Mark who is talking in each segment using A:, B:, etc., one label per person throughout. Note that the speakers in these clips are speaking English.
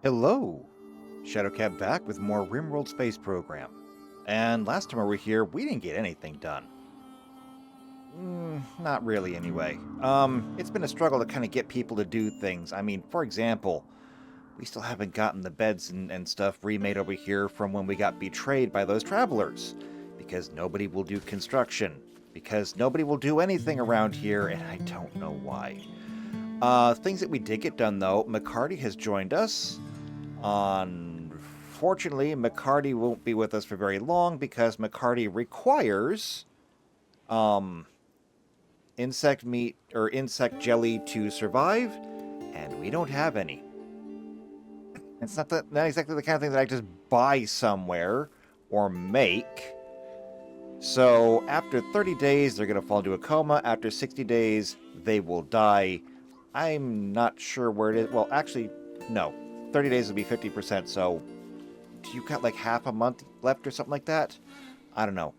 A: Hello! Shadowcat back with more RimWorld Space Program. And last time we were here, we didn't get anything done. Not really, anyway. It's been a struggle to kind of get people to do things. I mean, for example, we still haven't gotten the beds and stuff remade over here from when we got betrayed by those travelers. Because nobody will do construction. Because nobody will do anything around here, and I don't know why. Things that we did get done, though, McCarty has joined us. Unfortunately, McCarty won't be with us for very long because McCarty requires insect meat or insect jelly to survive, and we don't have any. It's not exactly the kind of thing that I just buy somewhere or make. So after 30 days, they're going to fall into a coma. After 60 days, they will die. I'm not sure where it is. Well, actually, no. 30 days will be 50%, so you got like half a month left or something like that? I don't know.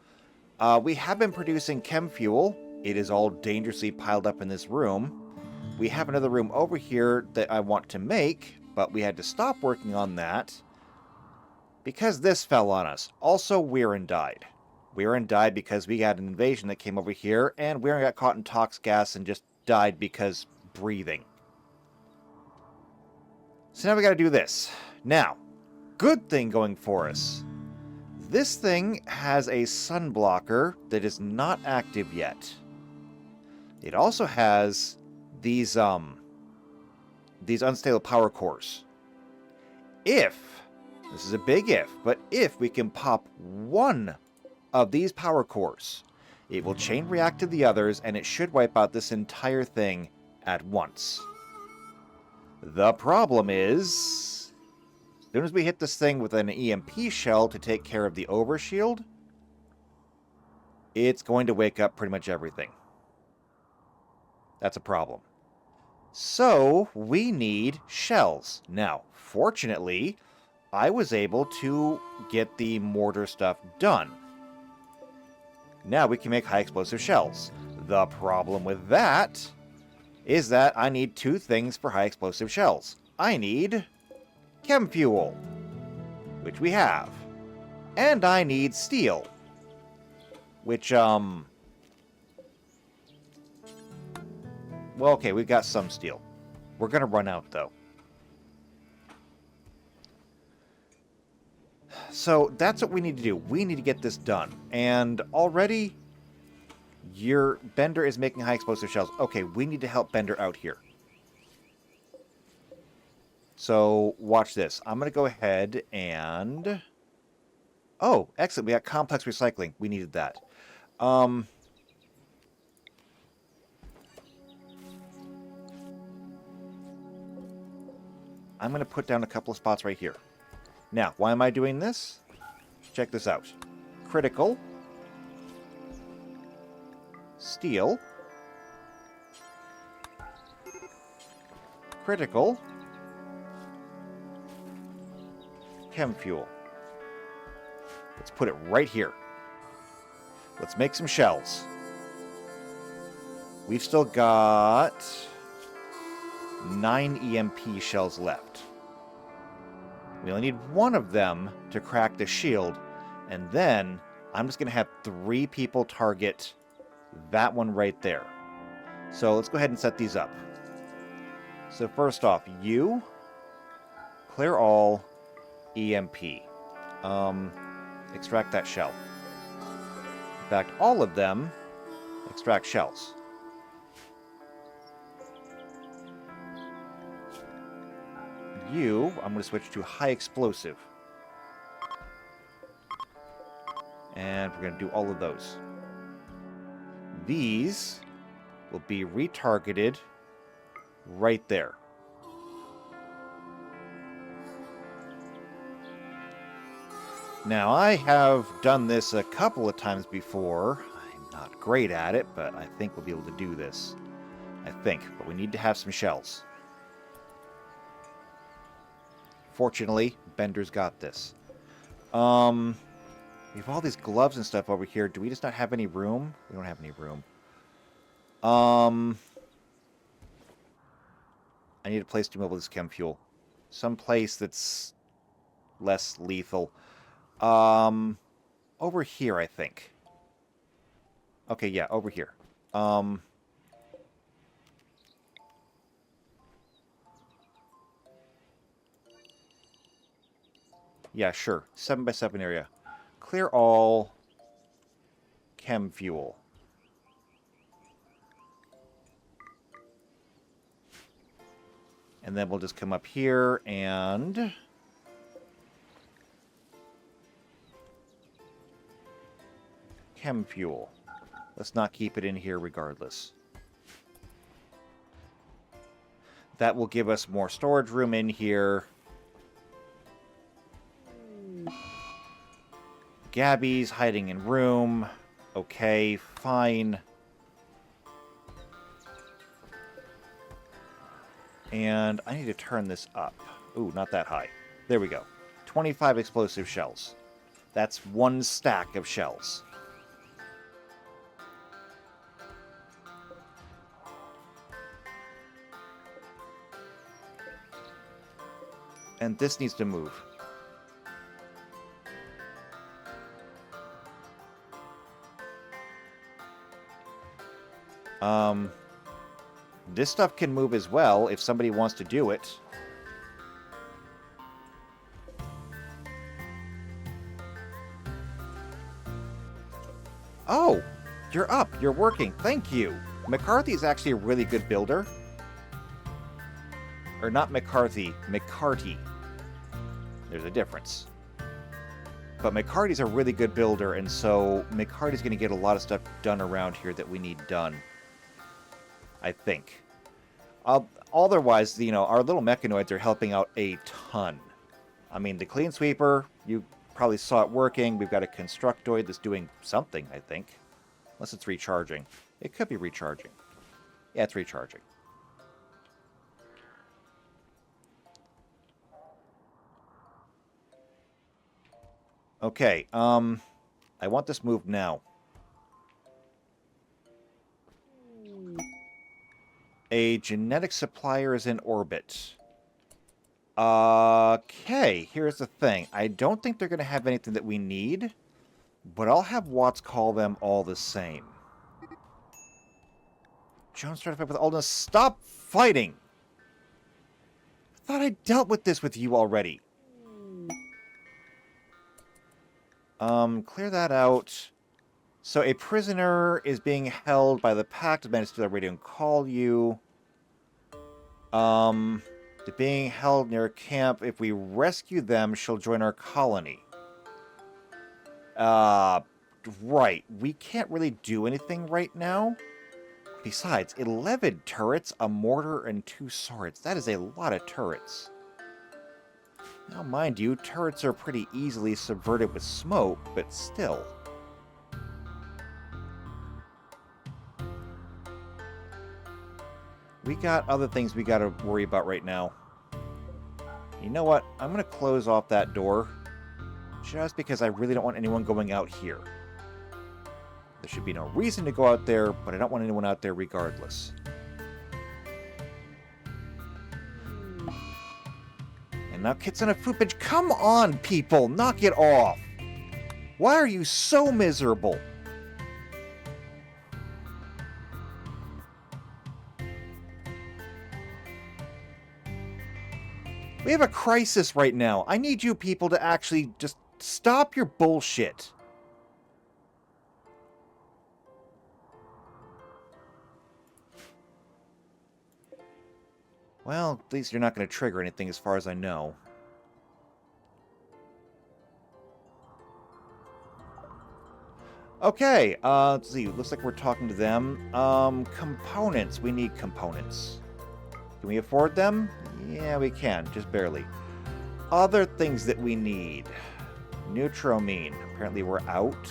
A: We have been producing chem fuel. It is all dangerously piled up in this room. We have another room over here that I want to make, but we had to stop working on that because this fell on us. Also, Weirin died. Weirin died because we got an invasion that came over here, and Weirin got caught in tox gas and just died because breathing. So now we gotta do this. Now, good thing going for us. This thing has a sun blocker that is not active yet. It also has these unstable power cores. If, this is a big if, but if we can pop one of these power cores, it will chain react to the others and it should wipe out this entire thing at once. The problem is, as soon as we hit this thing with an EMP shell to take care of the overshield, it's going to wake up pretty much everything. That's a problem. So, we need shells. Now, fortunately, I was able to get the mortar stuff done. Now we can make high explosive shells. The problem with that is that I need two things for high explosive shells. I need chem fuel, which we have. And I need steel, which, well, okay, we've got some steel. We're gonna run out, though. So that's what we need to do. We need to get this done. And already, your Bender is making high explosive shells. Okay, we need to help Bender out here. So, watch this. I'm going to go ahead and... Oh, excellent. We got complex recycling. We needed that. I'm going to put down a couple of spots right here. Now, why am I doing this? Check this out. Critical. Steel. Critical. Chem fuel. Let's put it right here. Let's make some shells. We've still got 9 EMP shells left. We only need one of them to crack the shield, and then I'm just going to have 3 people target that one right there. So let's go ahead and set these up. So first off, you clear all EMP. Extract that shell. In fact, all of them extract shells. You, I'm going to switch to high explosive. And we're going to do all of those. These will be retargeted right there. Now, I have done this a couple of times before. I'm not great at it, but I think we'll be able to do this. I think, but we need to have some shells. Fortunately, Bender's got this. We have all these gloves and stuff over here. Do we just not have any room? We don't have any room. I need a place to move this chem fuel. Some place that's less lethal. Over here, I think. Okay, yeah, over here. Yeah, sure. 7x7 area. Clear all chem fuel. And then we'll just come up here and... chem fuel. Let's not keep it in here regardless. That will give us more storage room in here. Gabby's hiding in room. Okay, fine. And I need to turn this up. Ooh, not that high. There we go. 25 explosive shells. That's one stack of shells. And this needs to move. This stuff can move as well if somebody wants to do it. Oh, you're up. You're working. Thank you. McCarthy's actually a really good builder. Or not McCarthy, McCarty. There's a difference. But McCarty's a really good builder, and so McCarty's going to get a lot of stuff done around here that we need done. I think. Otherwise, you know, our little mechanoids are helping out a ton. I mean, the clean sweeper, you probably saw it working. We've got a constructoid that's doing something, I think. Unless it's recharging. It could be recharging. Yeah, it's recharging. Okay, I want this moved now. A genetic supplier is in orbit. Okay, here's the thing. I don't think they're going to have anything that we need, but I'll have Watts call them all the same. Jones started fight with Aldous. Stop fighting! I thought I dealt with this with you already. Clear that out. So a prisoner is being held by the Pact. Managed to the radio and call you. They're being held near a camp. If we rescue them, she'll join our colony. Right. We can't really do anything right now. Besides, 11 turrets, a mortar, and 2 swords. That is a lot of turrets. Now, mind you, turrets are pretty easily subverted with smoke, but still. We got other things we gotta worry about right now. You know what? I'm gonna close off that door. Just because I really don't want anyone going out here. There should be no reason to go out there, but I don't want anyone out there regardless. And now Kitsune Fupage, come on, people! Knock it off! Why are you so miserable? We have a crisis right now. I need you people to actually just stop your bullshit. Well, at least you're not going to trigger anything as far as I know. Okay, let's see. Looks like we're talking to them. Components. We need components. Can we afford them? Yeah, we can. Just barely. Other things that we need. Neutramine. Apparently we're out.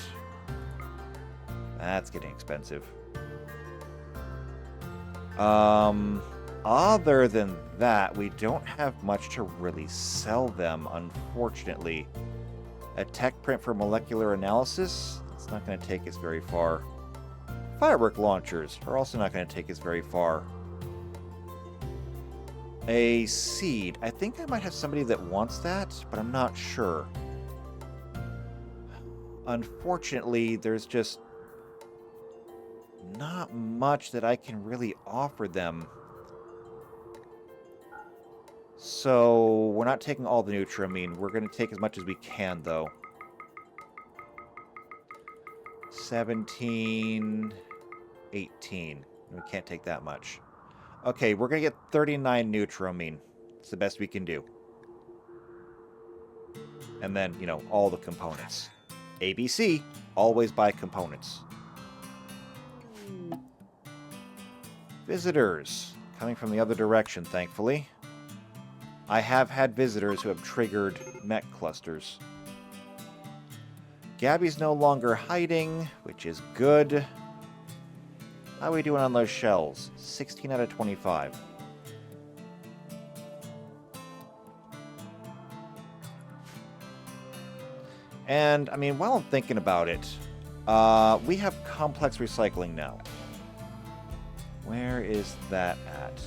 A: That's getting expensive. Other than that, we don't have much to really sell them, unfortunately. A tech print for molecular analysis? It's not going to take us very far. Firework launchers are also not going to take us very far. A seed. I think I might have somebody that wants that, but I'm not sure. Unfortunately, there's just not much that I can really offer them. So we're not taking all the Nutramine. We're going to take as much as we can, though. 17, 18. We can't take that much. Okay, we're going to get 39 Nutramine. It's the best we can do. And then, you know, all the components. ABC, always buy components. Visitors. Coming from the other direction, thankfully. I have had visitors who have triggered mech clusters. Gabby's no longer hiding, which is good. How are we doing on those shells? 16 out of 25. And, I mean, while I'm thinking about it, we have complex recycling now. Where is that at?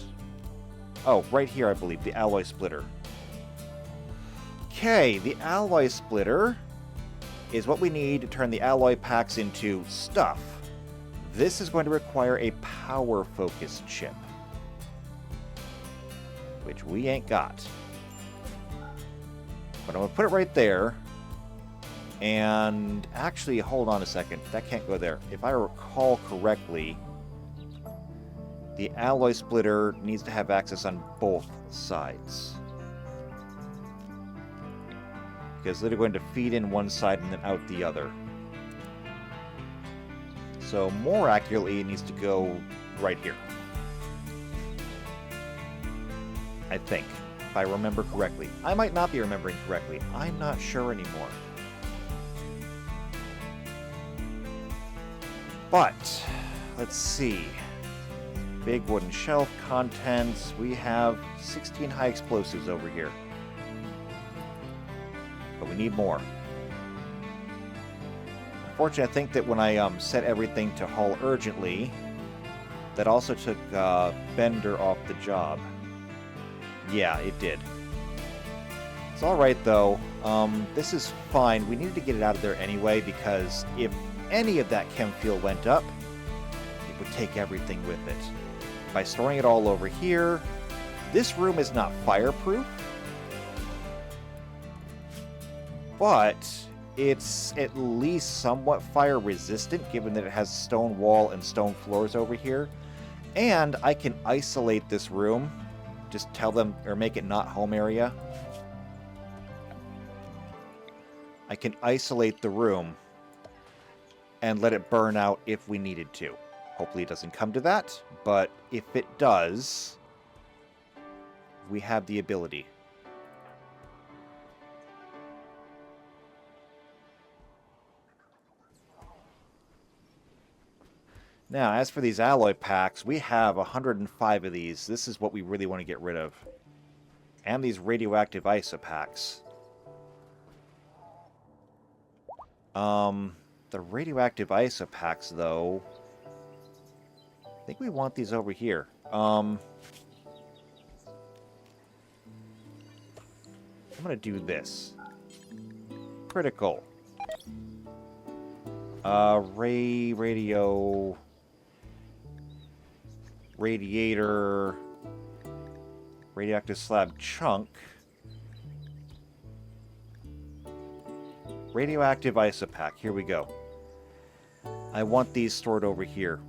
A: Oh, right here, I believe, the alloy splitter. Okay, the alloy splitter is what we need to turn the alloy packs into stuff. This is going to require a power-focused chip, which we ain't got. But I'm going to put it right there. And actually, hold on a second. That can't go there. If I recall correctly, the alloy splitter needs to have access on both sides. Because they're going to feed in one side and then out the other. So more accurately, it needs to go right here. I think, if I remember correctly. I might not be remembering correctly. I'm not sure anymore. But, let's see. Big wooden shelf contents. We have 16 high explosives over here. But we need more. Unfortunately, I think that when I set everything to haul urgently, that also took Bender off the job. Yeah, it did. It's alright, though. This is fine. We needed to get it out of there anyway, because if any of that chem fuel went up, it would take everything with it. By storing it all over here, this room is not fireproof, but it's at least somewhat fire resistant, given that it has stone wall and stone floors over here. And I can isolate this room, just tell them, or make it not home area. I can isolate the room and let it burn out if we needed to. Hopefully it doesn't come to that, but if it does, we have the ability. Now, as for these alloy packs, we have 105 of these. This is what we really want to get rid of. And these radioactive isopacks. The radioactive isopacks, though, I think we want these over here. I'm going to do this. Critical. Radio... Radiator... Radioactive slab chunk. Radioactive isopack. Here we go. I want these stored over here.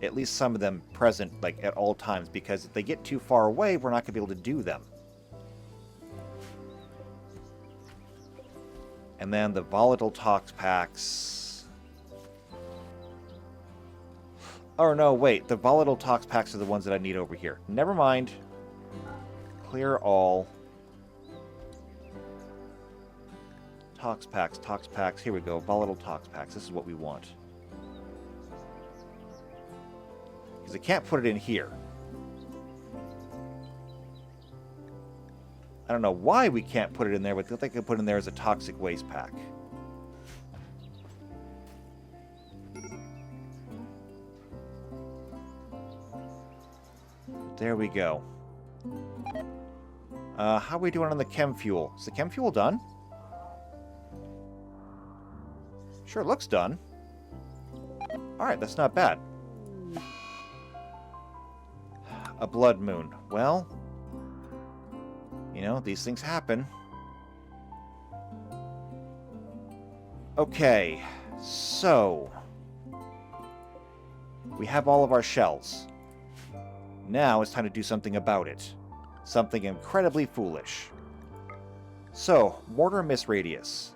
A: At least some of them present, like, at all times, because if they get too far away, we're not going to be able to do them. And then the volatile tox packs. Oh, no, wait. The volatile tox packs are the ones that I need over here. Never mind. Clear all. Tox packs. Here we go. Volatile tox packs. This is what we want. Because I can't put it in here. I don't know why we can't put it in there, but I think I can put it in there as a toxic waste pack. There we go. How are we doing on the chem fuel? Is the chem fuel done? Sure, looks done. Alright, that's not bad. A blood moon. Well, you know, these things happen. Okay, so we have all of our shells. Now it's time to do something about it. Something incredibly foolish. So, mortar miss radius.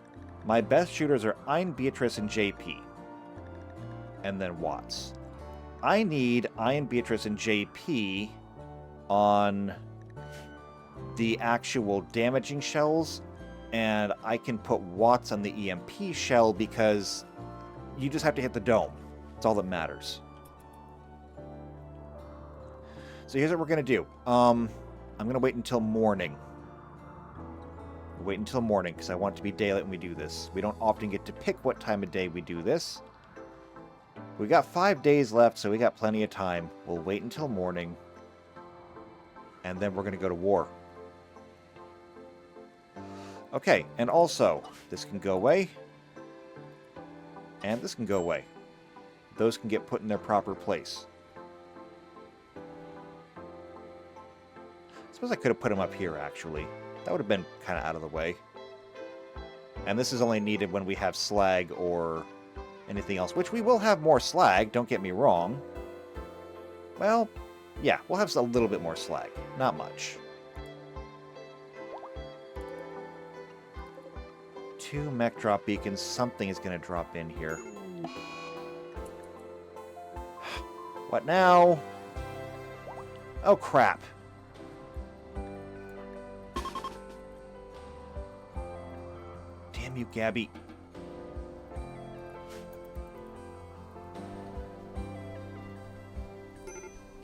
A: My best shooters are Ein, Beatrice, and JP. And then Watts. I need Ein, Beatrice, and JP on the actual damaging shells, and I can put Watts on the EMP shell because you just have to hit the dome. That's all that matters. So here's what we're going to do. I'm going to wait until morning. Wait until morning because I want it to be daylight when we do this. We don't often get to pick what time of day we do this. We got 5 days left, so we got plenty of time. We'll wait until morning, and then we're going to go to war. Okay, and also, this can go away, and this can go away. Those can get put in their proper place. I suppose I could have put them up here, actually. That would have been kind of out of the way. And this is only needed when we have slag or anything else, which we will have more slag, don't get me wrong. Well, yeah, we'll have a little bit more slag. Not much. 2 mech drop beacons. Something is going to drop in here. What now? Oh, crap. Damn you, Gabby.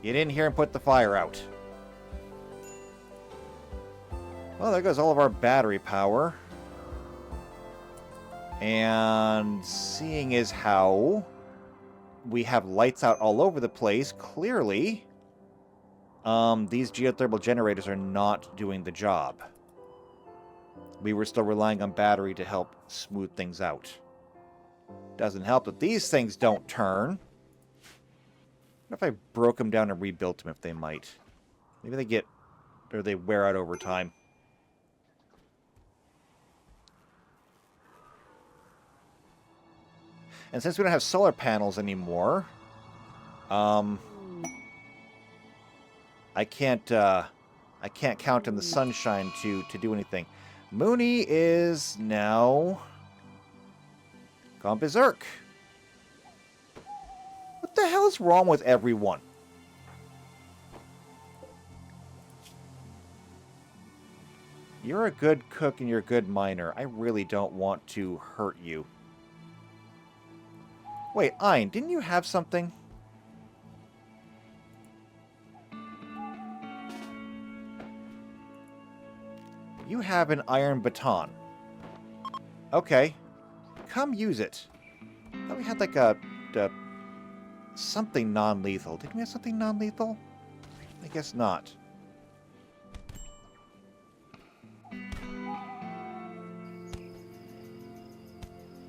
A: Get in here and put the fire out. Well, there goes all of our battery power. And seeing as how we have lights out all over the place, clearly, these geothermal generators are not doing the job. We were still relying on battery to help smooth things out. Doesn't help that these things don't turn. What if I broke them down and rebuilt them if they might? Maybe they get, or they wear out over time. And since we don't have solar panels anymore, I can't count on the sunshine to do anything. Mooney is now gone berserk. What the hell is wrong with everyone? You're a good cook and you're a good miner. I really don't want to hurt you. Wait, Ein, didn't you have something? You have an iron baton. Okay. Come use it. I thought we had like a something non-lethal. Didn't we have something non-lethal? I guess not.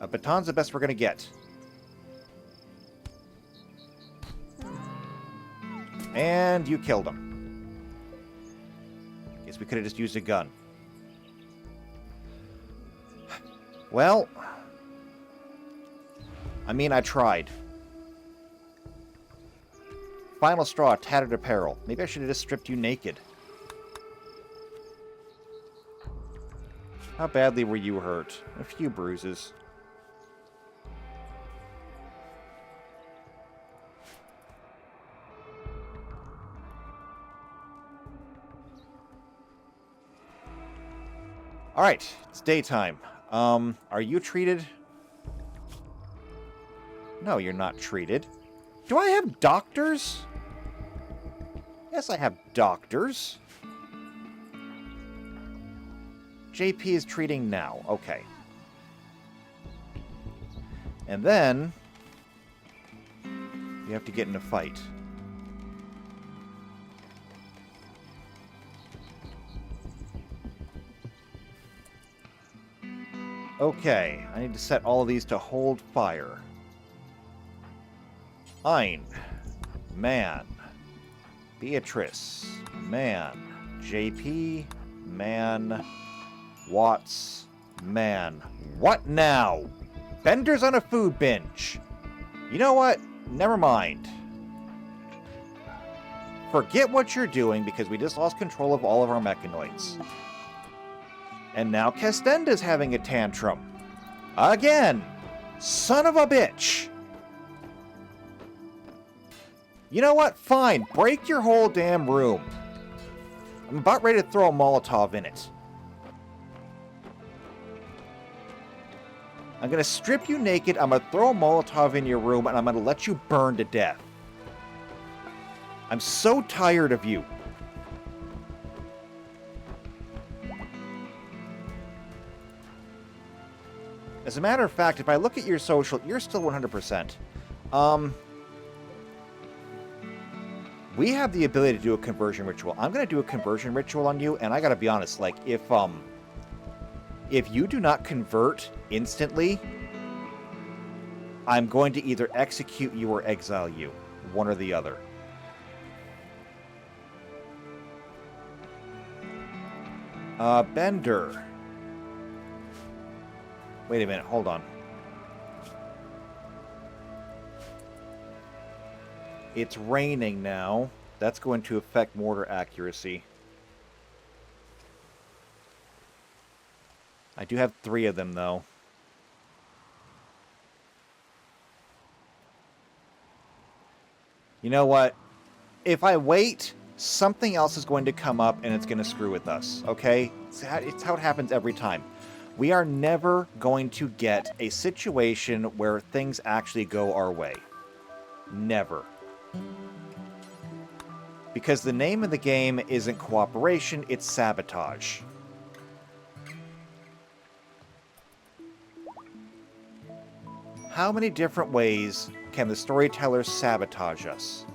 A: A baton's the best we're gonna get. And you killed him. Guess we could have just used a gun. Well, I mean, I tried. Final straw, tattered apparel. Maybe I should have just stripped you naked. How badly were you hurt? A few bruises. Alright, it's daytime. Are you treated? No, you're not treated. Do I have doctors? Yes, I have doctors. JP is treating now. Okay. And then you have to get in a fight. Okay, I need to set all of these to hold fire. Ein, man. Beatrice, man. JP, man. Watts, man. What now? Bender's on a food binge. You know what? Never mind. Forget what you're doing because we just lost control of all of our mechanoids. And now Kestenda's having a tantrum. Again! Son of a bitch! You know what? Fine. Break your whole damn room. I'm about ready to throw a Molotov in it. I'm going to strip you naked, I'm going to throw a Molotov in your room, and I'm going to let you burn to death. I'm so tired of you. As a matter of fact, if I look at your social, you're still 100%. We have the ability to do a conversion ritual. I'm going to do a conversion ritual on you, and I got to be honest, like, if you do not convert instantly, I'm going to either execute you or exile you. One or the other. Bender. Wait a minute, hold on. It's raining now. That's going to affect mortar accuracy. I do have 3 of them, though. You know what? If I wait, something else is going to come up and it's going to screw with us, okay? It's how it happens every time. We are never going to get a situation where things actually go our way. Never. Because the name of the game isn't cooperation, it's sabotage. How many different ways can the storyteller sabotage us?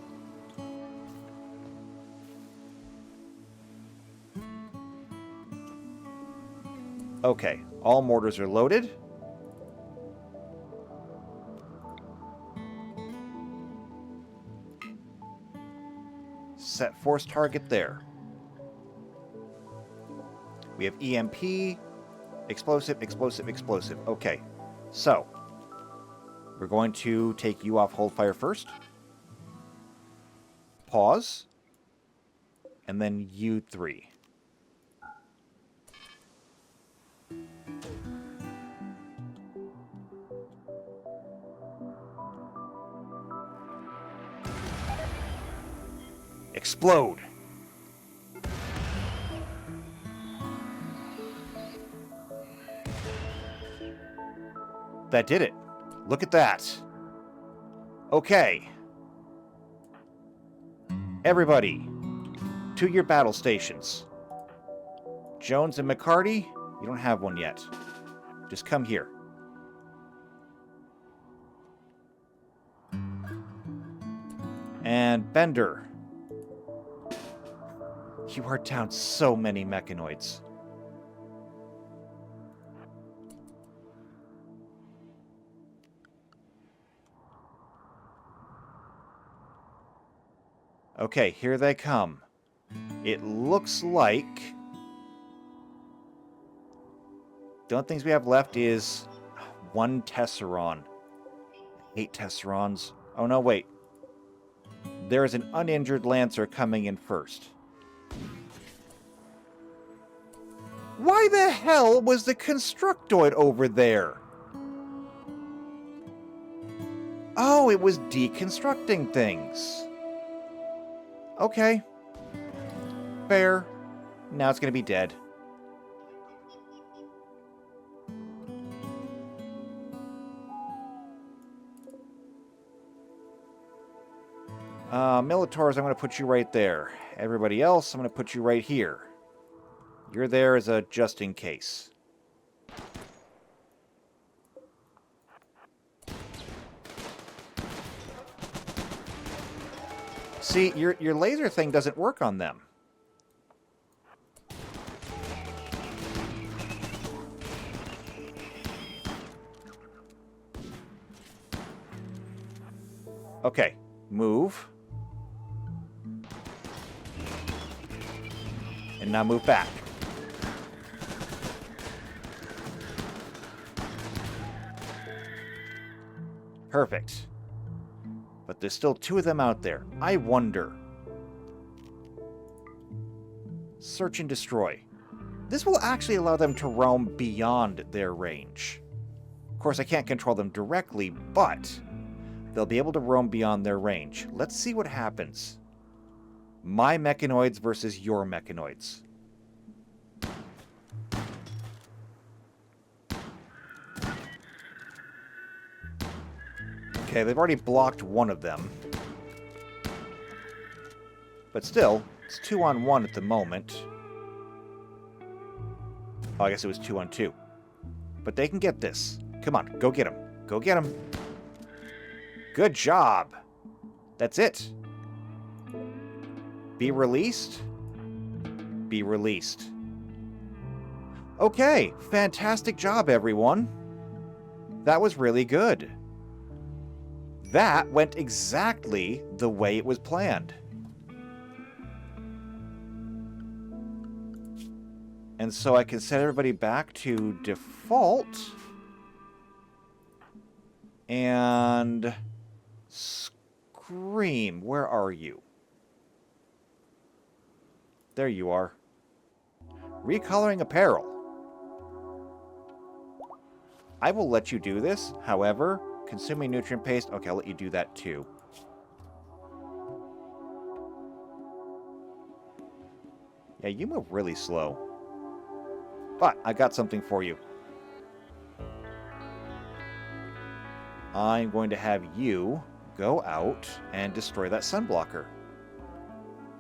A: Okay, all mortars are loaded. Set force target there. We have EMP, explosive, explosive, explosive. Okay, so we're going to take you off hold fire first. Pause. And then you 3. Explode! That did it. Look at that. Okay. Everybody, to your battle stations. Jones and McCarty, you don't have one yet. Just come here. And Bender. You are down so many mechanoids. Okay, here they come. It looks like the only things we have left is 1 Tesseron. 8 Tesserons. Oh no, wait. There is an uninjured Lancer coming in first. Why the hell was the Constructoid over there? Oh, it was deconstructing things. Okay. Fair. Now it's going to be dead. Militars, I'm going to put you right there. Everybody else, I'm going to put you right here. You're there as a just in case. See, your laser thing doesn't work on them. Okay, move. And now move back. Perfect. But there's still 2 of them out there. I wonder. Search and destroy. This will actually allow them to roam beyond their range. Of course, I can't control them directly, but they'll be able to roam beyond their range. Let's see what happens. My mechanoids versus your mechanoids. Okay, they've already blocked one of them. But still, it's 2-on-1 at the moment. Oh, I guess it was 2-on-2. But they can get this. Come on, go get him. Go get him. Good job. That's it. Be released. Be released. Okay, fantastic job, everyone. That was really good. That went exactly the way it was planned. And so I can set everybody back to default. And Scream, where are you? There you are. Recoloring apparel. I will let you do this. However, consuming nutrient paste. Okay, I'll let you do that too. Yeah, you move really slow. But I got something for you. I'm going to have you go out and destroy that sunblocker.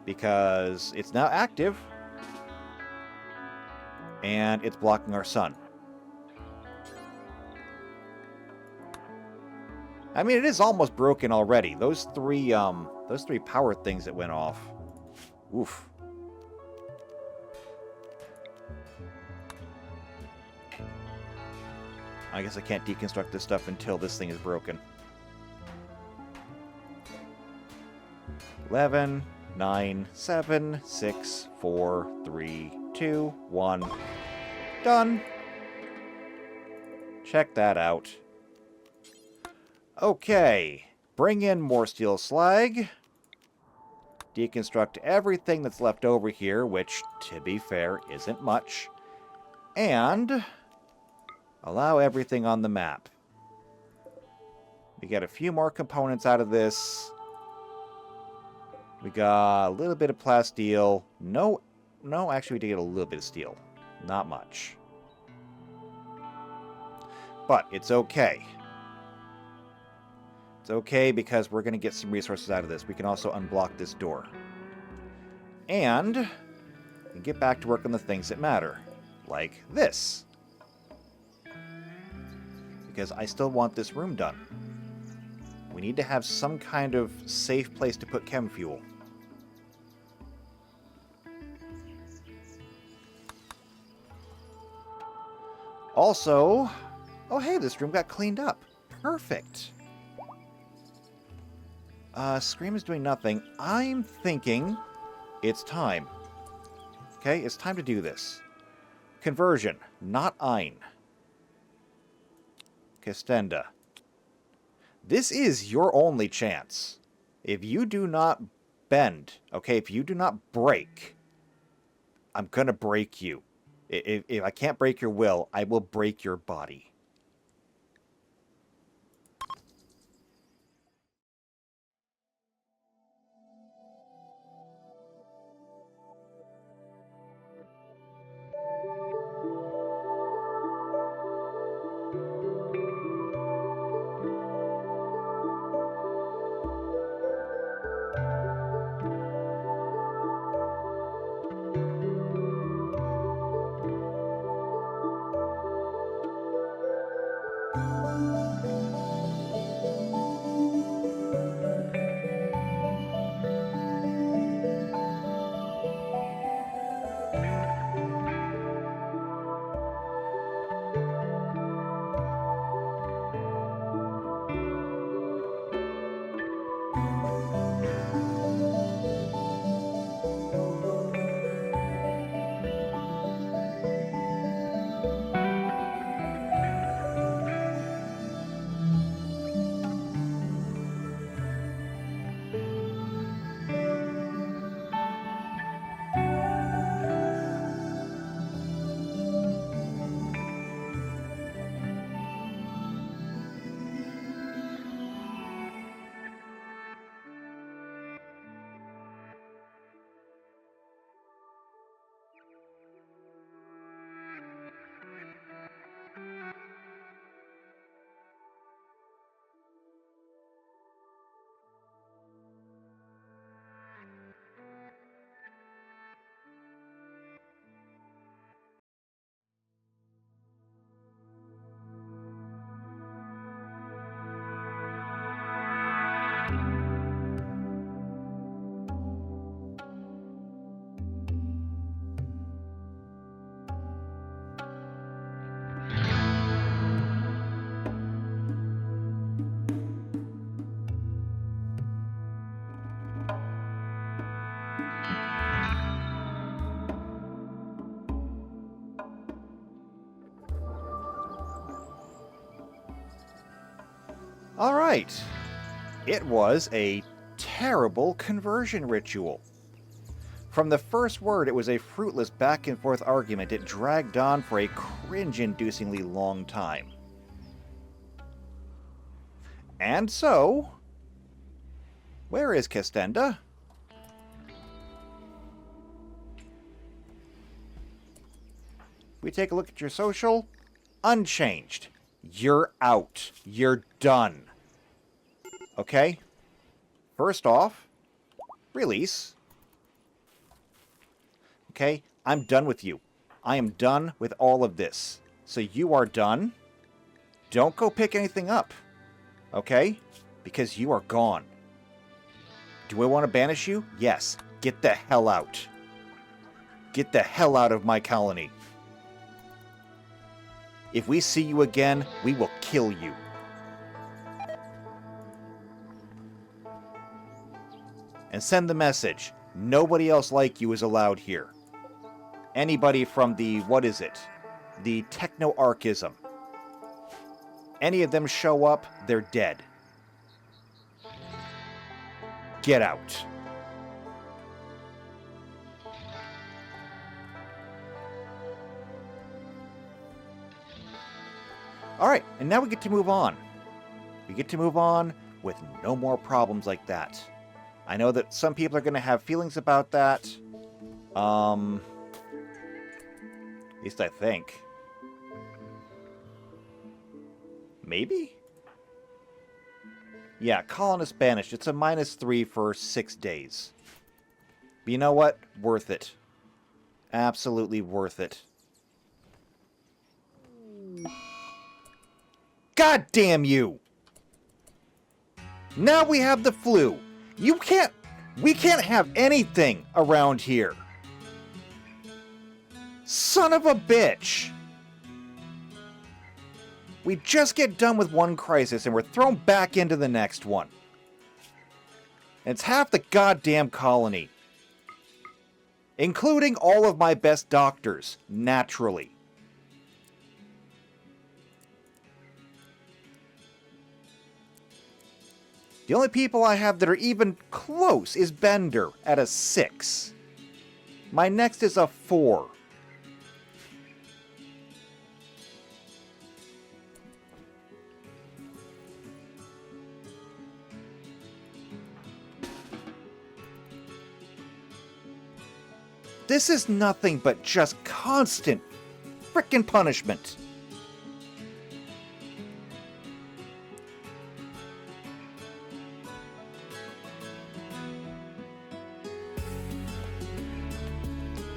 A: Because it's now active. And it's blocking our sun. I mean, it is almost broken already. Those three power things that went off. Oof. I guess I can't deconstruct this stuff until this thing is broken. 11, 9, 7, 6, 4, 3, 2, 1. Done. Check that out. Okay. Bring in more steel slag. Deconstruct everything that's left over here, which, to be fair, isn't much. And allow everything on the map. We got a few more components out of this. We got a little bit of plasteel. No, actually we did get a little bit of steel. Not much. But it's okay. It's okay because we're going to get some resources out of this. We can also unblock this door. And we can get back to work on the things that matter. Like this. Because I still want this room done. We need to have some kind of safe place to put chem fuel. Also, oh hey, this room got cleaned up. Perfect. Scream is doing nothing. I'm thinking it's time. Okay, it's time to do this. Conversion, not Ein. Kestenda. This is your only chance. If you do not bend, okay, if you do not break, I'm gonna break you. If I can't break your will, I will break your body. Alright. It was a terrible conversion ritual. From the first word, it was a fruitless back-and-forth argument. It dragged on for a cringe-inducingly long time. And so... where is Castenda? We take a look at your social. Unchanged. You're out. You're done. Okay? First off, release. Okay? I'm done with you. I am done with all of this. So you are done. Don't go pick anything up. Okay? Because you are gone. Do I want to banish you? Yes. Get the hell out. Get the hell out of my colony. If we see you again, we will kill you. And send the message. Nobody else like you is allowed here. Anybody from the, what is it? The techno-archism. Any of them show up, they're dead. Get out. Alright, and now we get to move on. We get to move on with no more problems like that. I know that some people are going to have feelings about that. At least I think. Maybe? Yeah, colonist banished. It's a -3 for 6 days. But you know what? Worth it. Absolutely worth it. God damn you! Now we have the flu. We can't have anything around here. Son of a bitch! We just get done with one crisis and we're thrown back into the next one. And it's half the goddamn colony. Including all of my best doctors, naturally. The only people I have that are even close is Bender at a 6. My next is a 4. This is nothing but just constant frickin' punishment.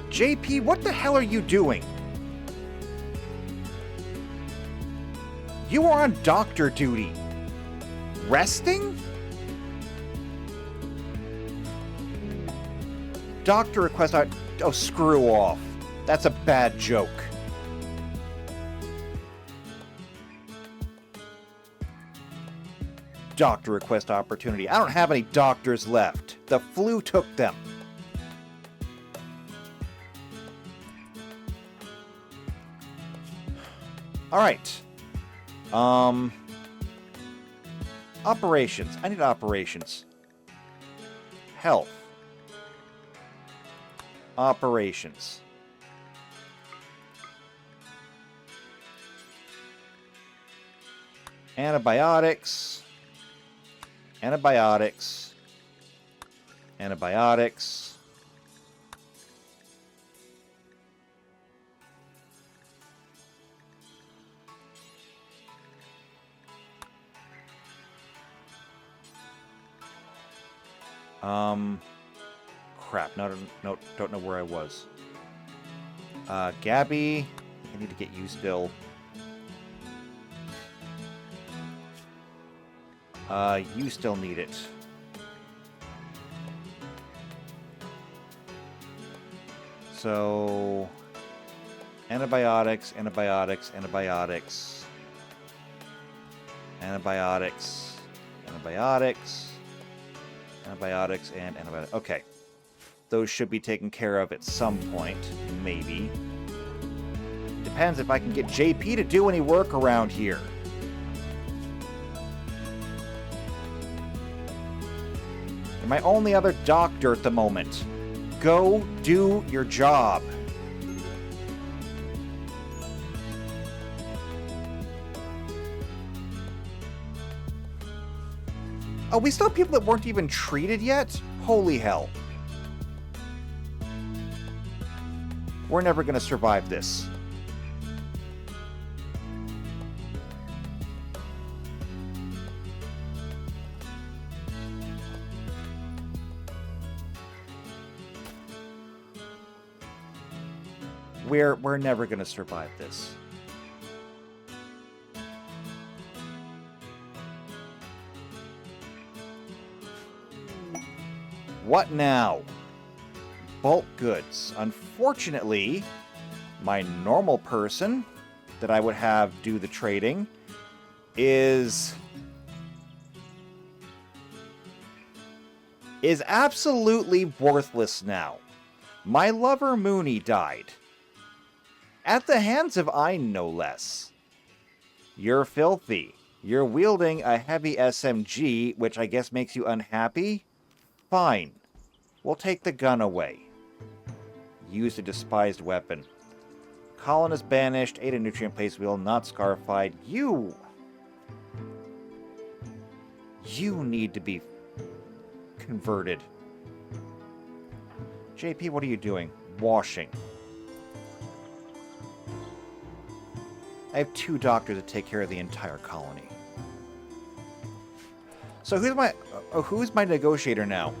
A: JP, what the hell are you doing? You are on doctor duty. Resting? Doctor request... Oh, screw off. That's a bad joke. Doctor request opportunity. I don't have any doctors left. The flu took them. Alright. Operations. I need operations. Health. Operations. Antibiotics. Antibiotics. Antibiotics. Crap. No, don't know where I was. Gabby. I need to get you still. You still need it. So... antibiotics, antibiotics, antibiotics. Antibiotics. Antibiotics. Antibiotics and antibiotics. Okay. Those should be taken care of at some point. Maybe. Depends if I can get JP to do any work around here. my only other doctor at the moment. Go do your job. Oh, we still have people that weren't even treated yet? Holy hell. We're never going to survive this. We're never going to survive this. What now? Bulk goods. Unfortunately, my normal person that I would have do the trading is absolutely worthless now. My lover Mooney died. At the hands of Ein, no less. You're filthy. You're wielding a heavy SMG, which I guess makes you unhappy? Fine. We'll take the gun away. Used a despised weapon. Colonist banished, ate a nutrient place wheel, not scarified. You need to be converted. JP, what are you doing? Washing. I have 2 doctors to take care of the entire colony. So who's my negotiator now?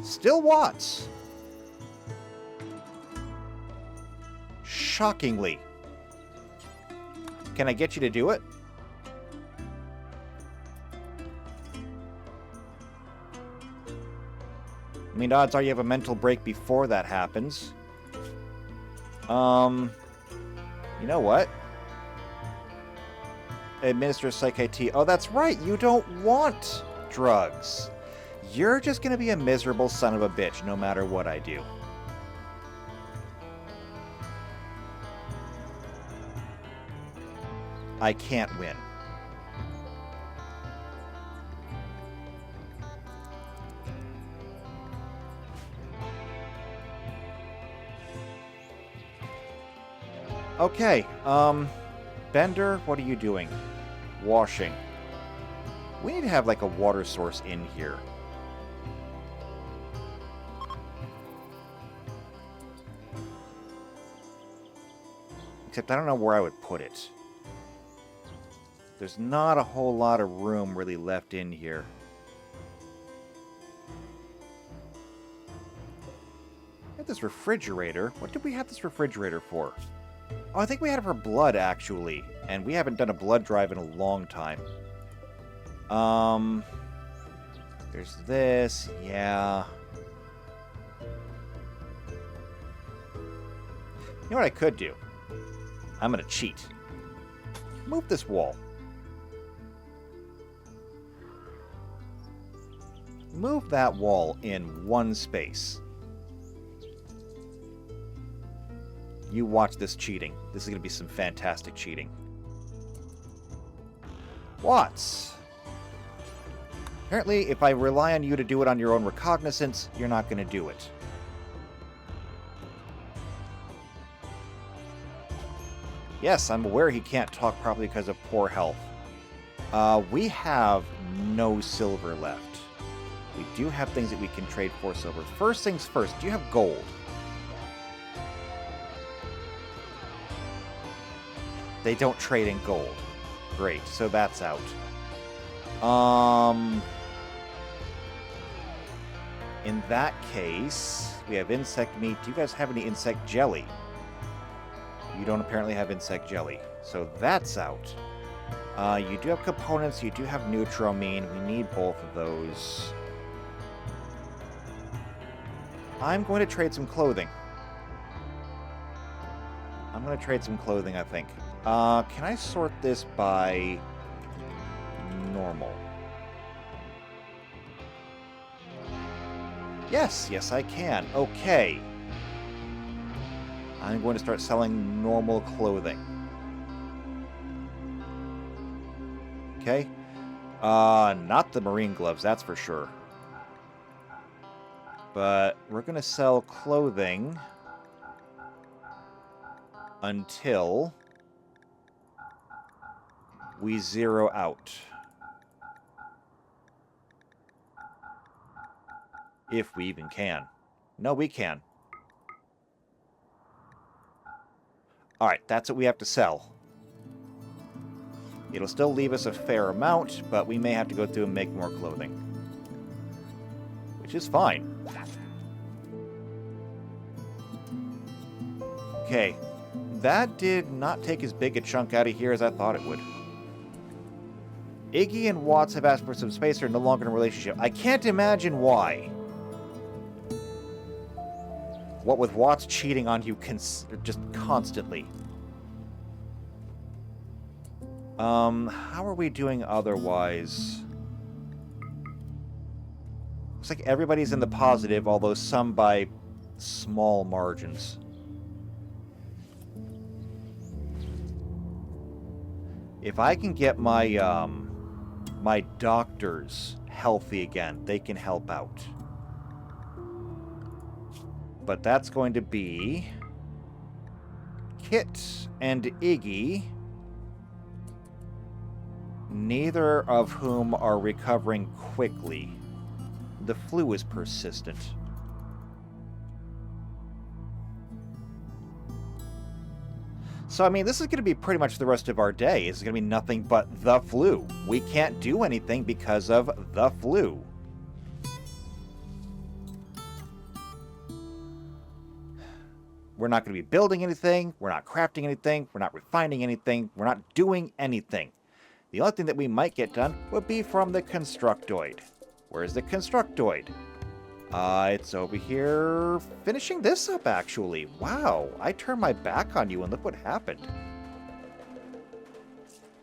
A: Still Watts. Shockingly. Can I get you to do it? I mean, odds are you have a mental break before that happens. You know what? Administer Psych IT. Oh, that's right. You don't want drugs. You're just going to be a miserable son of a bitch no matter what I do. I can't win. Okay, Bender, what are you doing? Washing. We need to have, like, a water source in here. Except I don't know where I would put it. There's not a whole lot of room really left in here. We have this refrigerator. What did we have this refrigerator for? Oh, I think we had it for blood, actually. And we haven't done a blood drive in a long time. There's this. Yeah. You know what I could do? I'm gonna cheat. Move this wall. Move that wall in one space. You watch this cheating. This is going to be some fantastic cheating. Watts. Apparently, if I rely on you to do it on your own recognizance, you're not going to do it. Yes, I'm aware he can't talk properly because of poor health. We have no silver left. We do have things that we can trade for silver. First things first, do you have gold? They don't trade in gold. Great, so that's out. In that case, we have insect meat. Do you guys have any insect jelly? You don't apparently have insect jelly. So that's out. You do have components. You do have Neutramine. We need both of those. I'm going to trade some clothing. I think. Can I sort this by normal? Yes, I can. Okay. I'm going to start selling normal clothing. Okay. Not the marine gloves, that's for sure. But we're going to sell clothing until we zero out. If we even can. No, we can. Alright, that's what we have to sell. It'll still leave us a fair amount, but we may have to go through and make more clothing. Which is fine. Okay. That did not take as big a chunk out of here as I thought it would. Iggy and Watts have asked for some space. They're no longer in a relationship. I can't imagine why. What with Watts cheating on you just constantly. How are we doing otherwise? Looks like everybody's in the positive, although some by small margins. If I can get my, my doctors healthy again, they can help out. But that's going to be Kit and Iggy, neither of whom are recovering quickly. The flu is persistent. So, I mean, this is going to be pretty much the rest of our day. It's going to be nothing but the flu. We can't do anything because of the flu. We're not going to be building anything. We're not crafting anything. We're not refining anything. We're not doing anything. The only thing that we might get done would be from the Constructoid. Where's the Constructoid? It's over here finishing this up, actually. Wow, I turned my back on you and look what happened.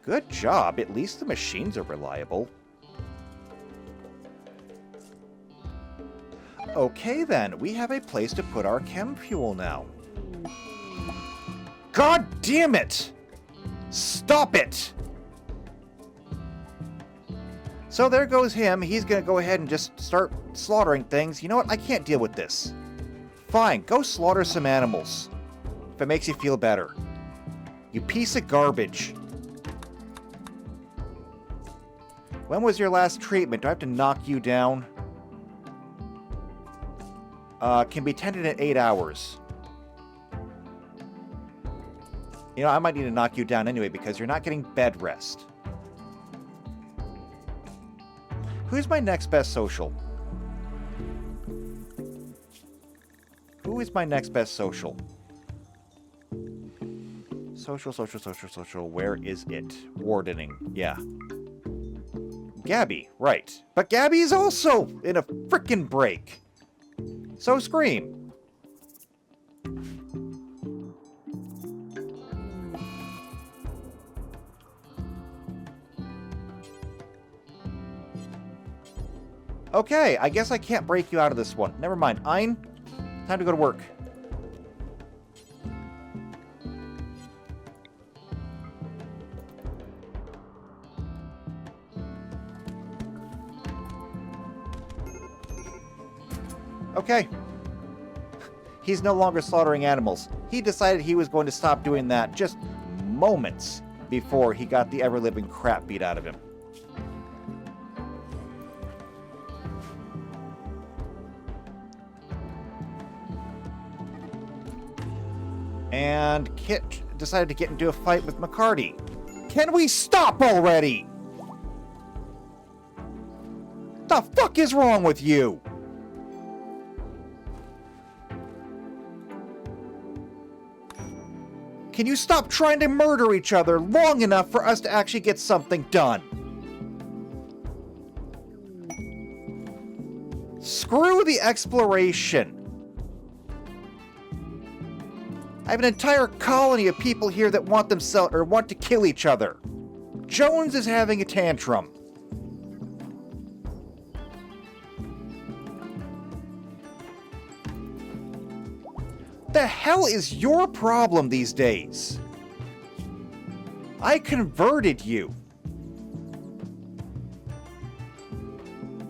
A: Good job. At least the machines are reliable. Okay, then. We have a place to put our chem fuel now. God damn it! Stop it! So there goes him. He's going to go ahead and just start slaughtering things. You know what? I can't deal with this. Fine, go slaughter some animals. If it makes you feel better. You piece of garbage. When was your last treatment? Do I have to knock you down? Can be tended in 8 hours. You know, I might need to knock you down anyway because you're not getting bed rest. Who's my next best social? Who is my next best social? Social. Where is it? Wardening. Yeah. Gabby, right. But Gabby is also in a frickin' break. So scream. Okay, I guess I can't break you out of this one. Never mind. Ein, time to go to work. Okay. He's no longer slaughtering animals. He decided he was going to stop doing that just moments before he got the ever-living crap beat out of him. And Kit decided to get into a fight with McCarty. Can we stop already? The fuck is wrong with you? Can you stop trying to murder each other long enough for us to actually get something done? Screw the exploration. I have an entire colony of people here that want to kill each other. Jones is having a tantrum. The hell is your problem these days? I converted you.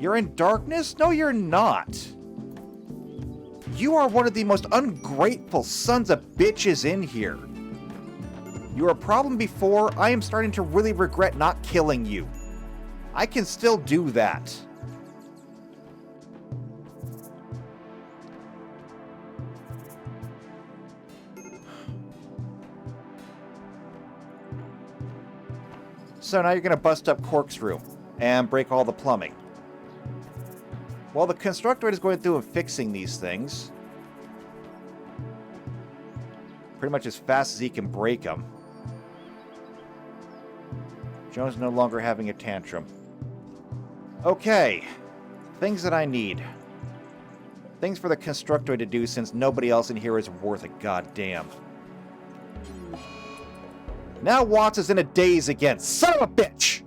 A: You're in darkness? No, you're not. You are one of the most ungrateful sons of bitches in here. You were a problem before. I am starting to really regret not killing you. I can still do that. So now you're going to bust up Corkscrew and break all the plumbing. Well, the Constructoid is going through and fixing these things. Pretty much as fast as he can break them. Joan's no longer having a tantrum. Okay. Things that I need. Things for the Constructoid to do since nobody else in here is worth a goddamn. Now Watts is in a daze again. Son of a bitch!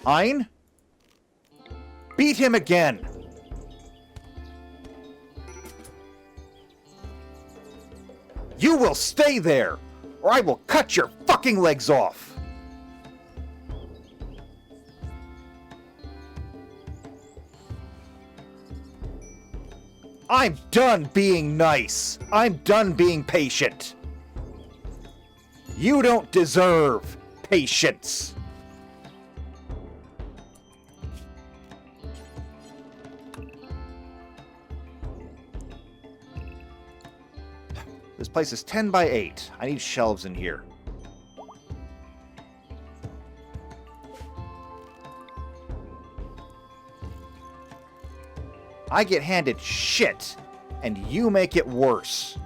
A: Hein? Beat him again! You will stay there, or I will cut your fucking legs off! I'm done being nice. I'm done being patient. You don't deserve patience. This place is 10 by 8. I need shelves in here. I get handed shit, and you make it worse.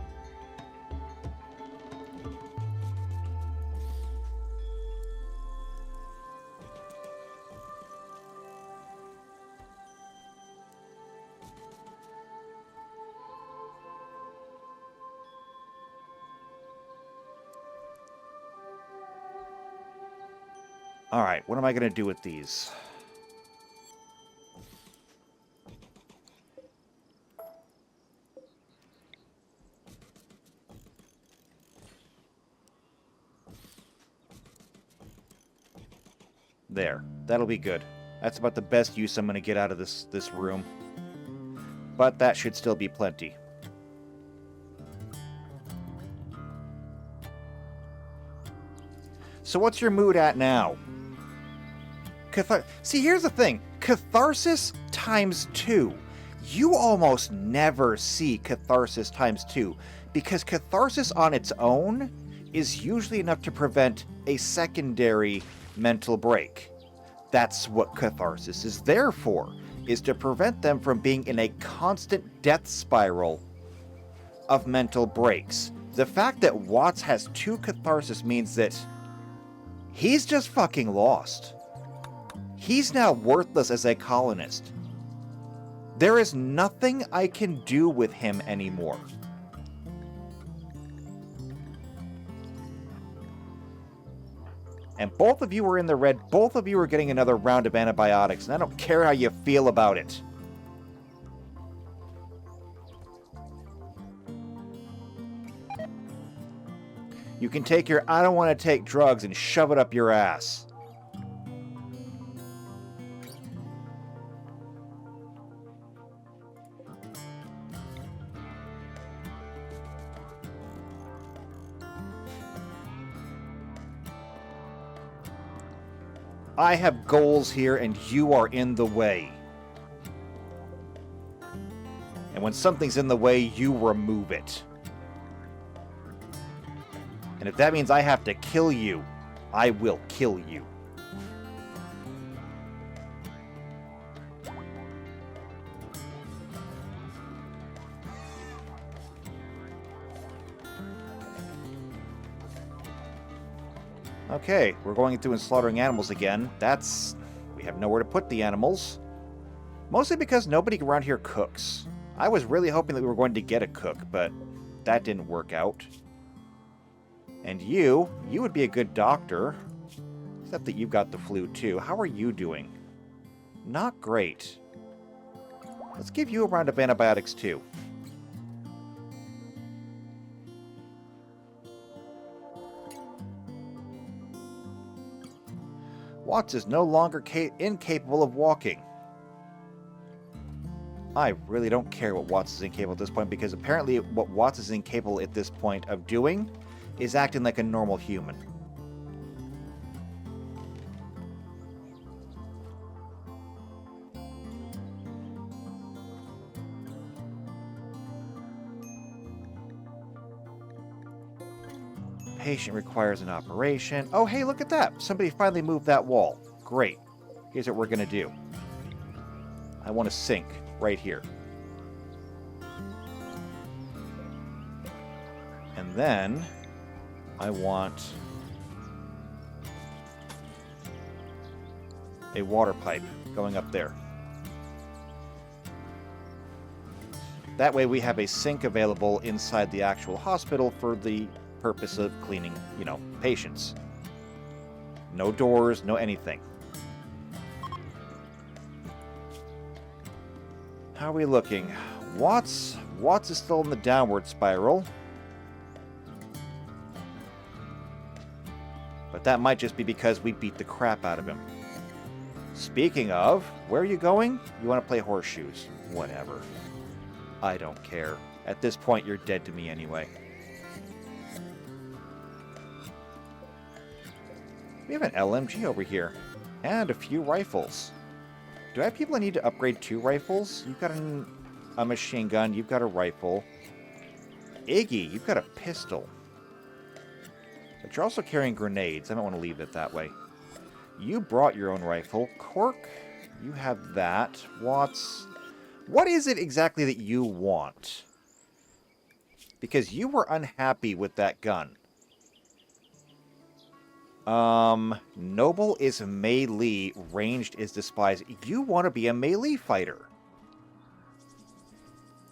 A: Alright, what am I going to do with these? There. That'll be good. That's about the best use I'm going to get out of this room. But that should still be plenty. So what's your mood at now? See, here's the thing. Catharsis times 2. You almost never see catharsis times 2, because catharsis on its own is usually enough to prevent a secondary mental break. That's what catharsis is there for, is to prevent them from being in a constant death spiral of mental breaks. The fact that Watts has 2 catharsis means that he's just fucking lost. He's now worthless as a colonist. There is nothing I can do with him anymore. And both of you are in the red. Both of you are getting another round of antibiotics, and I don't care how you feel about it. You can take your I don't want to take drugs and shove it up your ass. I have goals here, and you are in the way. And when something's in the way, you remove it. And if that means I have to kill you, I will kill you. Okay, we're going through and slaughtering animals again. We have nowhere to put the animals. Mostly because nobody around here cooks. I was really hoping that we were going to get a cook, but that didn't work out. And you would be a good doctor. Except that you've got the flu too. How are you doing? Not great. Let's give you a round of antibiotics too. Watts is no longer incapable of walking. I really don't care what Watts is incapable at this point, because apparently what Watts is incapable at this point of doing is acting like a normal human. Patient requires an operation. Oh, hey, look at that. Somebody finally moved that wall. Great. Here's what we're going to do. I want a sink right here. And then I want a water pipe going up there. That way we have a sink available inside the actual hospital for the purpose of cleaning, patients. No doors, no anything. How are we looking? Watts is still in the downward spiral. But that might just be because we beat the crap out of him. Speaking of, where are you going? You want to play horseshoes. Whatever. I don't care. At this point, you're dead to me anyway. We have an LMG over here. And a few rifles. Do I have people that need to upgrade 2 rifles? You've got a machine gun. You've got a rifle. Iggy, you've got a pistol. But you're also carrying grenades. I don't want to leave it that way. You brought your own rifle. Cork, you have that. Watts, what is it exactly that you want? Because you were unhappy with that gun. Noble is melee, ranged is despised. You want to be a melee fighter.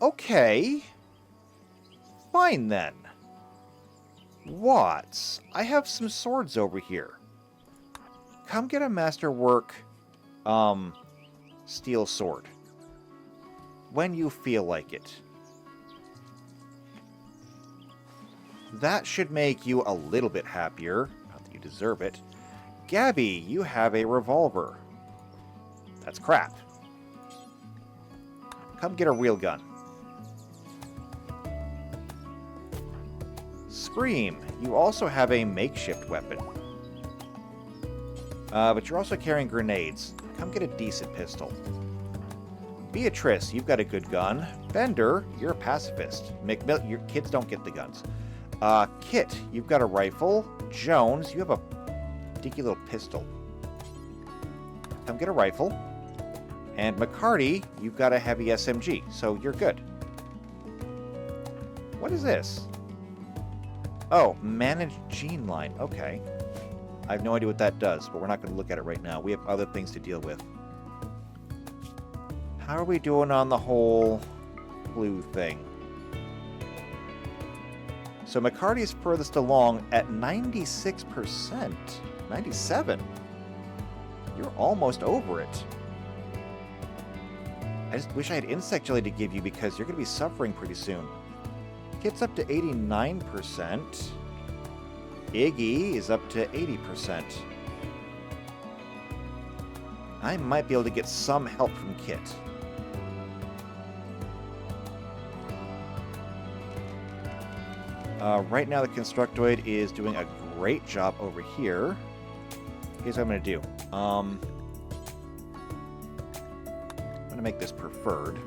A: Okay. Fine then. Watts, I have some swords over here. Come get a masterwork, steel sword. When you feel like it. That should make you a little bit happier. Not that you deserve it. Gabby, you have a revolver. That's crap. Come get a real gun. Scream, you also have a makeshift weapon. But you're also carrying grenades. Come get a decent pistol. Beatrice, you've got a good gun. Bender, you're a pacifist. McMill, your kids don't get the guns. Kit, you've got a rifle. Jones, you have a dinky little pistol. Come get a rifle. And McCarty, you've got a heavy SMG, so you're good. What is this? Oh, manage gene line. Okay. I have no idea what that does, but we're not going to look at it right now. We have other things to deal with. How are we doing on the whole blue thing? So McCarty is furthest along at 96%. 97%. You're almost over it. I just wish I had insect jelly to give you because you're going to be suffering pretty soon. Kit's up to 89%. Iggy is up to 80%. I might be able to get some help from Kit. Right now the Constructoid is doing a great job over here. Here's what I'm going to do. I'm going to make this preferred.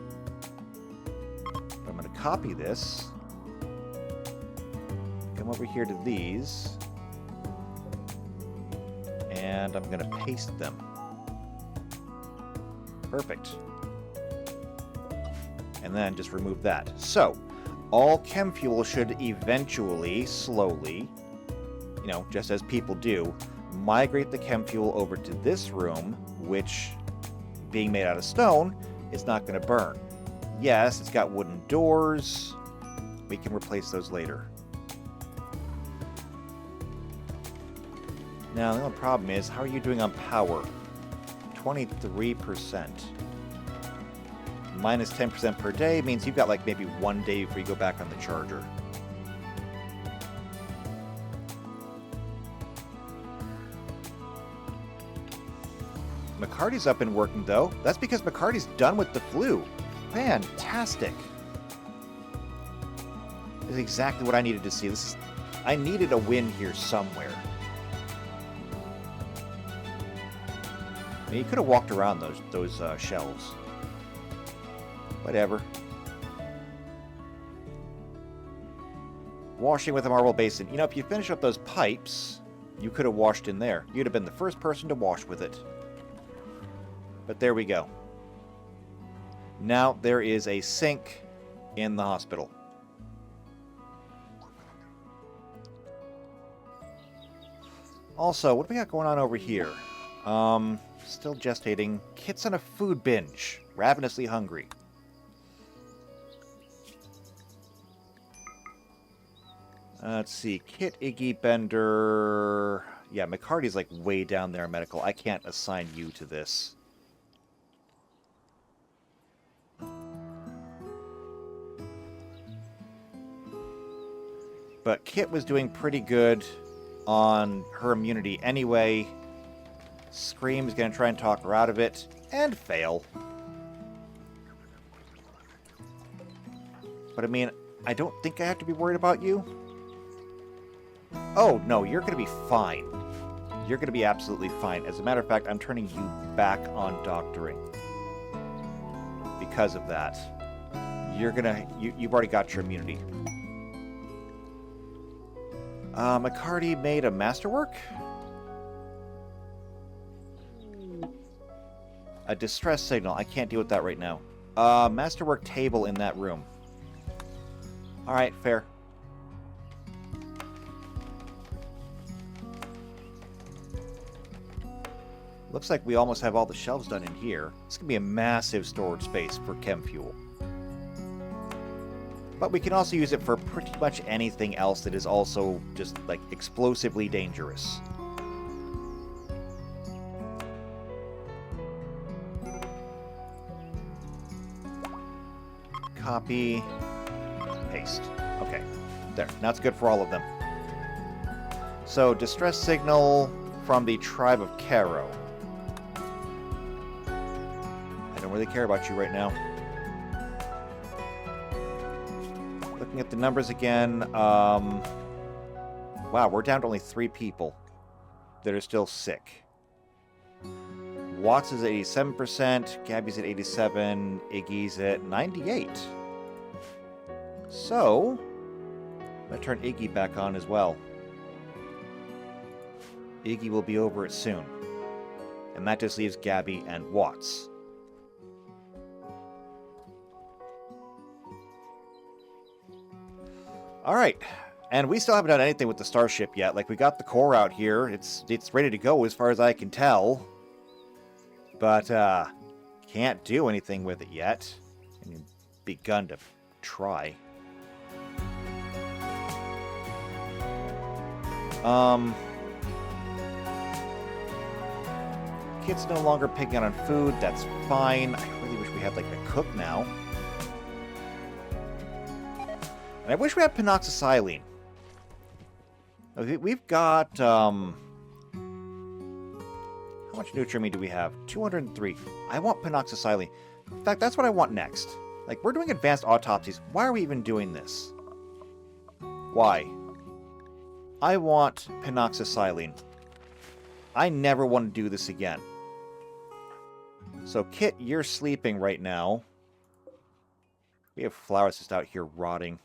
A: I'm going to copy this. Come over here to these. And I'm going to paste them. Perfect. And then just remove that. So, all chem fuel should eventually, slowly, just as people do, migrate the chem fuel over to this room, which, being made out of stone, is not going to burn. Yes, it's got wooden doors. We can replace those later. Now, the only problem is, how are you doing on power? 23%. Minus 10% per day means you've got like maybe 1 day before you go back on the charger. McCarty's up and working, though. That's because McCarty's done with the flu. Fantastic. This is exactly what I needed to see. I needed a win here somewhere. I mean, you could have walked around those shelves. Whatever. Washing with a marble basin. You know, if you finish up those pipes, you could have washed in there. You'd have been the first person to wash with it. But there we go. Now there is a sink in the hospital. Also, what do we got going on over here? Still gestating. Kit's on a food binge. Ravenously hungry. Let's see. Kit, Iggy, Bender... Yeah, McCarty's like way down there in medical. I can't assign you to this. But Kit was doing pretty good on her immunity anyway. Scream's going to try and talk her out of it. And fail. But I mean, I don't think I have to be worried about you. Oh, no, you're going to be fine. You're going to be absolutely fine. As a matter of fact, I'm turning you back on doctoring. Because of that. You've already got your immunity. McCarty made a masterwork? A distress signal. I can't deal with that right now. Masterwork table in that room. Alright, fair. Looks like we almost have all the shelves done in here. This could be a massive storage space for chem fuel. But we can also use it for pretty much anything else that is also just, like, explosively dangerous. Copy. Paste. Okay. There. Now it's good for all of them. So, distress signal from the tribe of Caro. I don't really care about you right now. Looking at the numbers again. Wow, we're down to only 3 people that are still sick. Watts is at 87%, Gabby's at 87%, Iggy's at 98%. So, I'm going to turn Iggy back on as well. Iggy will be over it soon. And that just leaves Gabby and Watts. Alright, and we still haven't done anything with the starship yet. Like, we got the core out here. It's ready to go as far as I can tell. But, can't do anything with it yet. I mean, begun to try. Kit's no longer picking on food. That's fine. I really wish we had, like, a cook now. And I wish we had penoxysilene. We've got, how much Nutrimine do we have? 203. I want penoxysilene. In fact, that's what I want next. Like, we're doing advanced autopsies. Why are we even doing this? Why? I want penoxysilene. I never want to do this again. So, Kit, you're sleeping right now. We have flowers just out here rotting.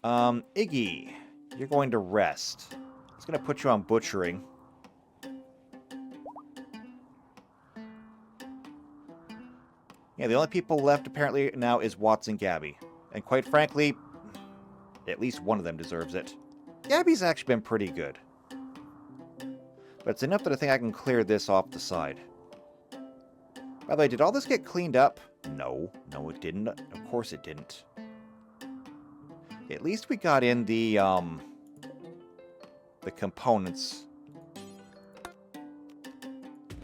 A: Iggy, you're going to rest. It's going to put you on butchering. Yeah, the only people left apparently now is Watts and Gabby. And quite frankly, at least one of them deserves it. Gabby's actually been pretty good. But it's enough that I think I can clear this off the side. By the way, did all this get cleaned up? No. No, it didn't. Of course it didn't. At least we got in the components.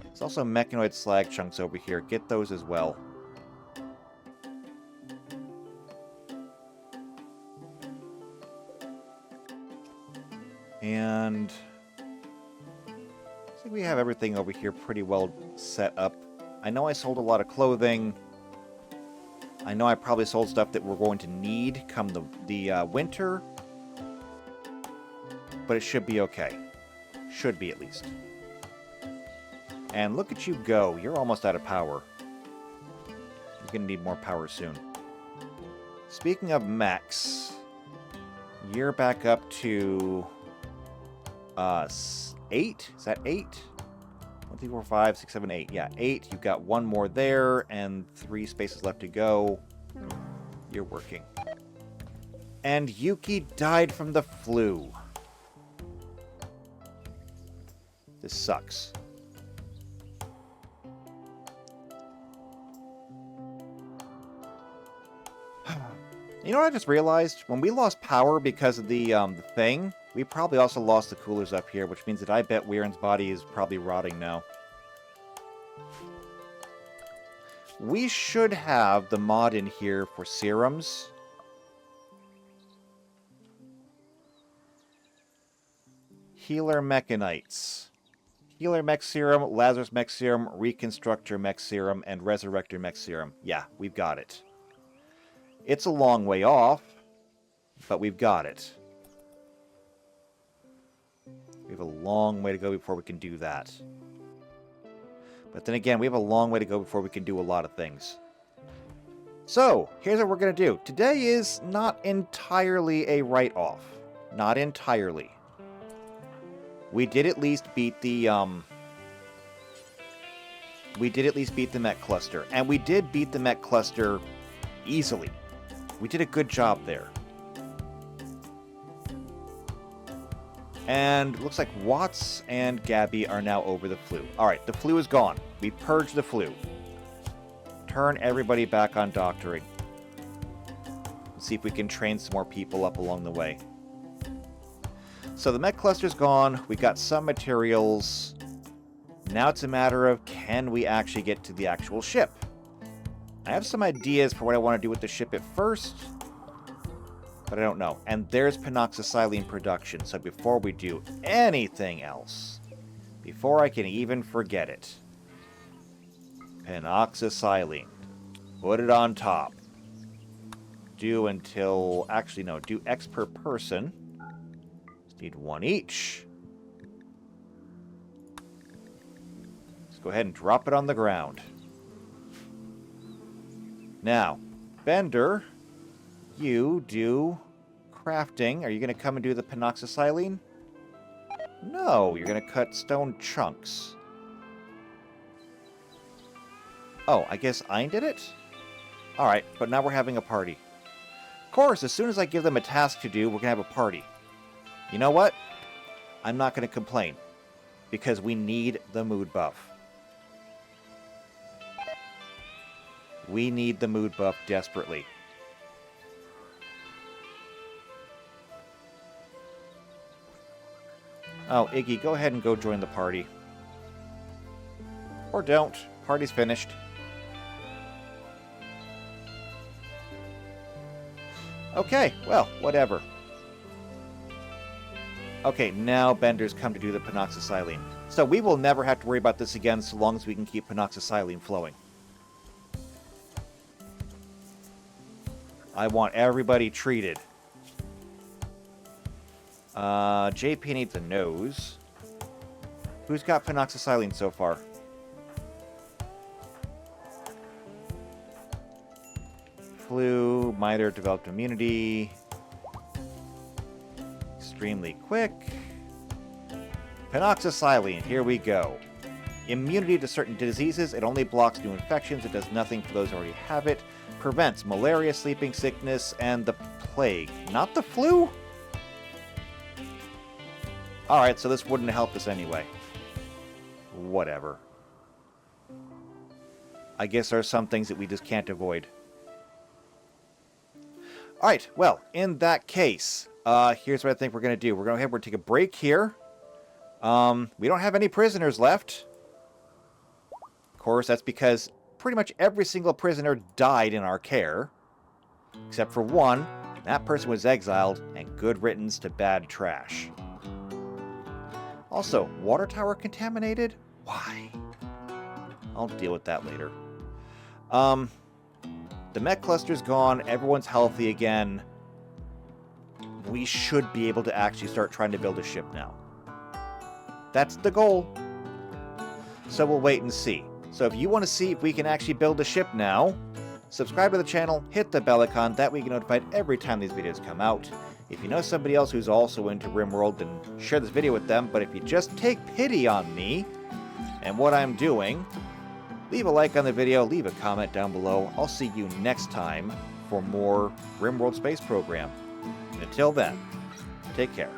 A: There's also mechanoid slag chunks over here. Get those as well. And I think we have everything over here pretty well set up. I know I sold a lot of clothing. I know I probably sold stuff that we're going to need come the winter. But it should be okay. Should be, at least. And look at you go. You're almost out of power. You're going to need more power soon. Speaking of mechs, you're back up to 8? Is that 8? 1, 2, 4, 5, 6, 7, 8. Yeah, 8. You've got one more there and 3 spaces left to go. You're working. And Yuki died from the flu. This sucks. You know what I just realized? When we lost power because of the thing, we probably also lost the coolers up here, which means that I bet Weiren's body is probably rotting now. We should have the mod in here for serums. Healer Mechanites. Healer Mech Serum, Lazarus Mech Serum, Reconstructor Mech Serum, and Resurrector Mech Serum. Yeah, we've got it. It's a long way off, but we've got it. We have a long way to go before we can do that. But then again, we have a long way to go before we can do a lot of things. So, here's what we're going to do. Today is not entirely a write-off. Not entirely. We did at least beat the, Mech Cluster. And we did beat the Mech Cluster easily. We did a good job there. And looks like Watts and Gabby are now over the flu. Alright, the flu is gone. We purged the flu. Turn everybody back on doctoring. Let's see if we can train some more people up along the way. So the Mech Cluster's gone. We got some materials. Now it's a matter of, can we actually get to the actual ship? I have some ideas for what I want to do with the ship at first, but I don't know. And there's penoxysilene production, so before we do anything else, before I can even forget it, penoxysilene. Put it on top. Do until, actually no, do X per person. Just need 1 each. Let's go ahead and drop it on the ground. Now, Bender, you do crafting. Are you going to come and do the penoxysilene? No, you're going to cut stone chunks. Oh, I guess I did it? Alright, but now we're having a party. Of course, as soon as I give them a task to do, we're going to have a party. You know what? I'm not going to complain. Because we need the mood buff. We need the mood buff desperately. Oh, Iggy, go ahead and go join the party. Or don't. Party's finished. Okay, well, whatever. Okay, now Bender's come to do the penoxysilene. So we will never have to worry about this again so long as we can keep penoxysilene flowing. I want everybody treated. JP needs a nose. Who's got penoxysilene so far? Flu, Mither developed immunity. Extremely quick. Penoxysilene, here we go. Immunity to certain diseases. It only blocks new infections. It does nothing for those who already have it. Prevents malaria, sleeping sickness, and the plague. Not the flu? Alright, so this wouldn't help us anyway. Whatever. I guess there are some things that we just can't avoid. Alright, well, in that case, here's what I think we're going to do. We're going to take a break here. We don't have any prisoners left. Of course, that's because pretty much every single prisoner died in our care. Except for one. That person was exiled, and good riddance to bad trash. Also, water tower contaminated? Why? I'll deal with that later. The mech cluster's gone. Everyone's healthy again. We should be able to actually start trying to build a ship now. That's the goal. So we'll wait and see. So if you want to see if we can actually build a ship now, subscribe to the channel, hit the bell icon, that way you get notified every time these videos come out. If you know somebody else who's also into RimWorld, then share this video with them. But if you just take pity on me and what I'm doing, leave a like on the video, leave a comment down below. I'll see you next time for more RimWorld Space Program. And until then, take care.